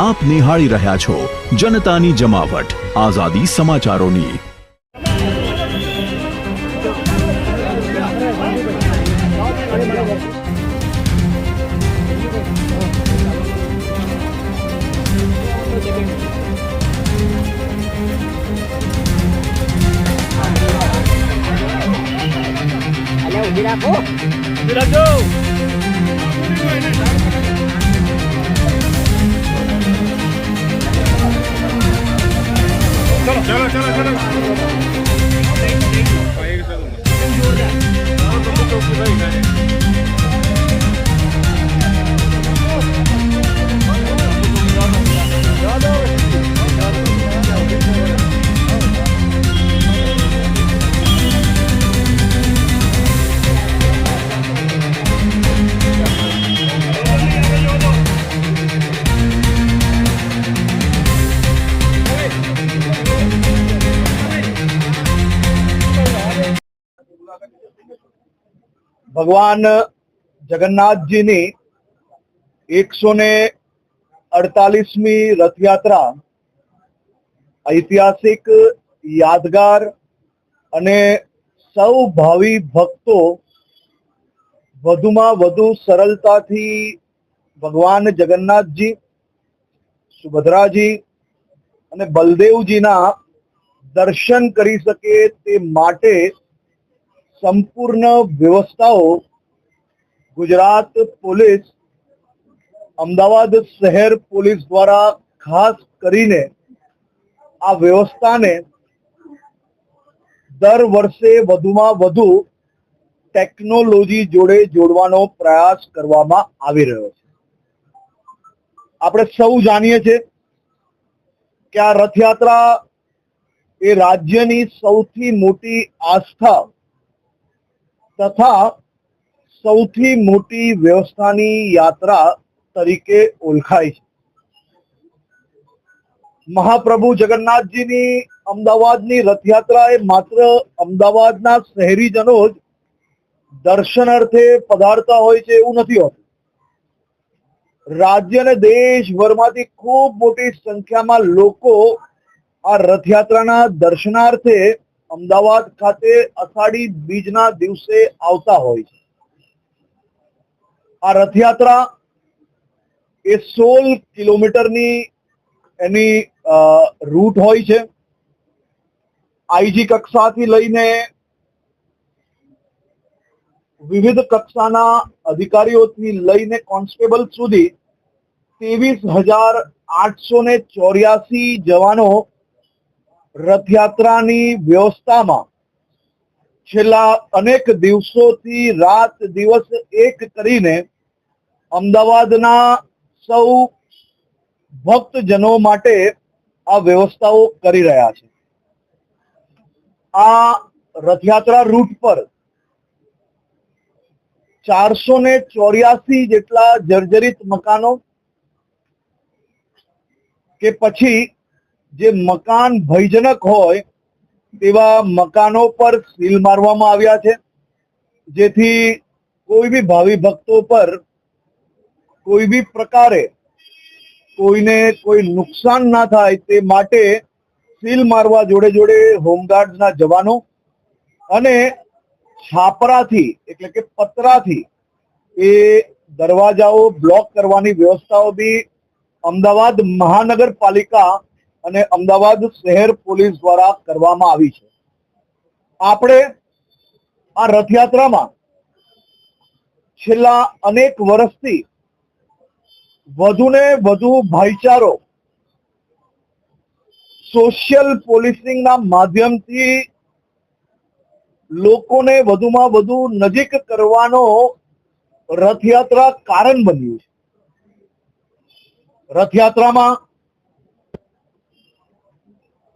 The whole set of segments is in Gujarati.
આપ નિહાળી રહ્યા છો જનતાની જમાવટ આઝાદી સમાચારોની। चलो चलो चलो ભગવાન જગન્નાથજીની 148મી રથયાત્રા ઐતિહાસિક, યાદગાર અને સૌ ભાવિ ભક્તો વધુમાં વધુ સરળતાથી ભગવાન જગન્નાથજી, સુભદ્રાજી અને બલદેવજીના દર્શન કરી શકે તે માટે સંપૂર્ણ વ્યવસ્થાઓ ગુજરાત પોલીસ, અમદાવાદ શહેર પોલીસ દ્વારા ખાસ કરીને આ વ્યવસ્થાને દર વર્ષે વધુમાં વધુ ટેકનોલોજી જોડે જોડવાનો પ્રયાસ કરવામાં આવી રહ્યો છે। આપણે સૌ જાણીએ છીએ કે આ રથયાત્રા એ રાજ્યની સૌથી મોટી આસ્થા તથા સૌથી મોટી વ્યવસ્થાની યાત્રા તરીકે ઓળખાય છે। મહાપ્રભુ જગન્નાથજીની અમદાવાદની રથયાત્રા એ માત્ર અમદાવાદના શહેરીજનો જ દર્શનાર્થે પધારતા હોય છે એવું નથી હોતું। રાજ્ય અને દેશભરમાંથી ખૂબ મોટી સંખ્યામાં લોકો આ રથયાત્રાના દર્શનાર્થે અમદાવાદ ખાતે અષાઢી બીજના દિવસે આવતા હોય છે। આ રથયાત્રા એ 16 કિલોમીટરની એની રૂટ હોય છે। આઈજી કક્ષાથી લઈને વિવિધ કક્ષાના અધિકારીઓથી લઈને કોન્સ્ટેબલ સુધી 23,884 જવાનો રથયાત્રાની વ્યવસ્થામાં છેલ્લા અનેક દિવસોથી રાત દિવસ એક કરીને અમદાવાદના સૌ ભક્તજનો માટે આ વ્યવસ્થાઓ કરી રહ્યા છે। આ રથયાત્રા રૂટ પર 484 જેટલા જર્જરિત મકાનો કે પછી જે મકાન ભયજનક હોય તેવા મકાનો પર સીલ મારવામાં આવ્યા છે, જેથી કોઈ બી ભાવિ ભક્તો પર કોઈ બી પ્રકારે કોઈને કોઈ નુકસાન ના થાય તે માટે સીલ મારવા જોડે જોડે હોમગાર્ડના જવાનો અને છાપરાથી એટલે કે પતરાથી એ દરવાજાઓ બ્લોક કરવાની વ્યવસ્થાઓ બી અમદાવાદ મહાનગરપાલિકા અને અમદાવાદ શહેર પોલીસ દ્વારા કરવામાં આવી છે। આપણે આ રથયાત્રામાં છેલ્લા અનેક વર્ષથી વધુને વધુ ભાઈચારો સોશિયલ પોલીસિંગના માધ્યમથી લોકોને વધુમાં વધુ નજીક કરવાનો રથયાત્રા કારણ બન્યું છે। રથયાત્રામાં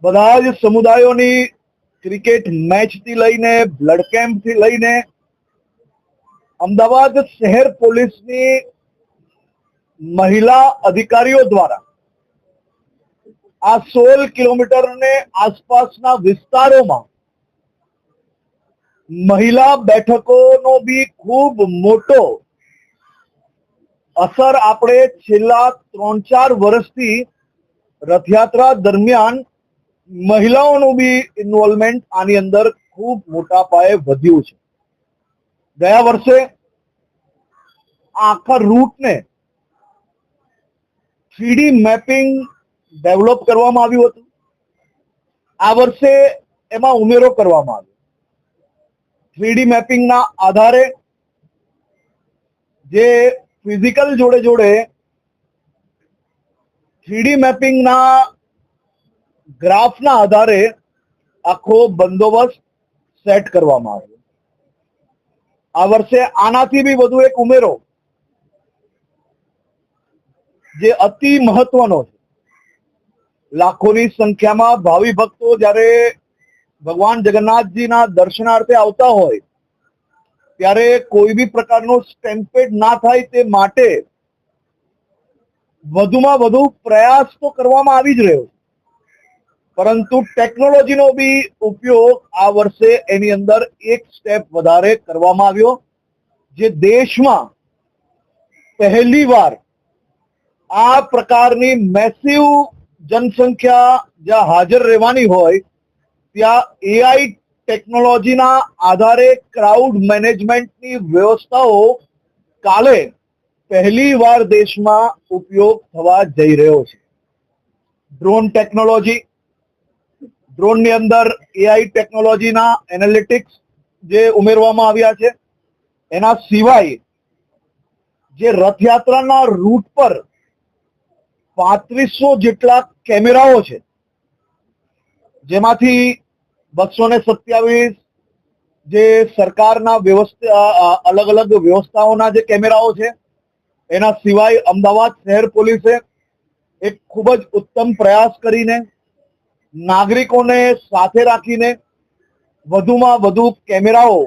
બધા જ સમુદાયોની ક્રિકેટ મેચથી લઈને બ્લડ કેમ્પથી લઈને અમદાવાદ શહેર પોલીસની મહિલા અધિકારીઓ દ્વારા આ 16 કિલોમીટરને આસપાસના વિસ્તારોમાં મહિલા બેઠકોનો બી ખૂબ મોટો અસર આપણે છેલ્લા 3-4 વર્ષથી રથયાત્રા દરમિયાન મહિલાઓનું બી ઇન્વોલ્વમેન્ટ આની અંદર ખૂબ મોટા પાયે વધ્યું છે. ગયા વર્ષે આખા રૂટને 3D મેપિંગ ડેવલપ કરવામાં આવ્યું હતું. આ વર્ષે એમાં ઉમેરો કરવામાં આવ્યો. 3D મેપિંગના આધારે જે ફિઝિકલ જોડે જોડે 3D મેપિંગના ગ્રાફના આધારે આખો બંદોબસ્ત સેટ કરવામાં આવ્યો. આ વર્ષે આનાથી બી વધુ એક ઉમેરો જે અતિ મહત્વનો છે. લાખોની સંખ્યામાં ભાવિ ભક્તો જ્યારે ભગવાન જગન્નાથજીના દર્શનાર્થે આવતા હોય ત્યારે કોઈ બી પ્રકારનો સ્ટેમ્પેડ ના થાય તે માટે વધુમાં વધુ પ્રયાસ તો કરવામાં આવી જ રહ્યો છે, પરંતુ ટેકનોલોજીનો બી ઉપયોગ આ વર્ષે એની અંદર એક સ્ટેપ વધારે કરવામાં આવ્યો, જે દેશમાં પહેલીવાર આ પ્રકારની મેસિવ જનસંખ્યા જ્યાં હાજર રહેવાની હોય ત્યાં એઆઈ ટેકનોલોજીના આધારે ક્રાઉડ મેનેજમેન્ટની વ્યવસ્થાઓ કાલે પહેલીવાર દેશમાં ઉપયોગ થવા જઈ રહ્યો છે. ડ્રોન ટેકનોલોજી, ડ્રોનની અંદર એઆઈ ટેકનોલોજીના એનાલિટિક્સ જે ઉમેરવામાં આવ્યા છે. એના સિવાય જે રથયાત્રાના રૂટ પર 3500 જેટલા કેમેરાઓ છે, જેમાંથી 227 જે સરકારના અલગ અલગ વ્યવસ્થાઓના જે કેમેરાઓ છે. એના સિવાય અમદાવાદ શહેર પોલીસે એક ખૂબ જ ઉત્તમ પ્રયાસ કરીને નાગરિકોને સાથે રાખીને વધુમાં વધુ કેમેરાઓ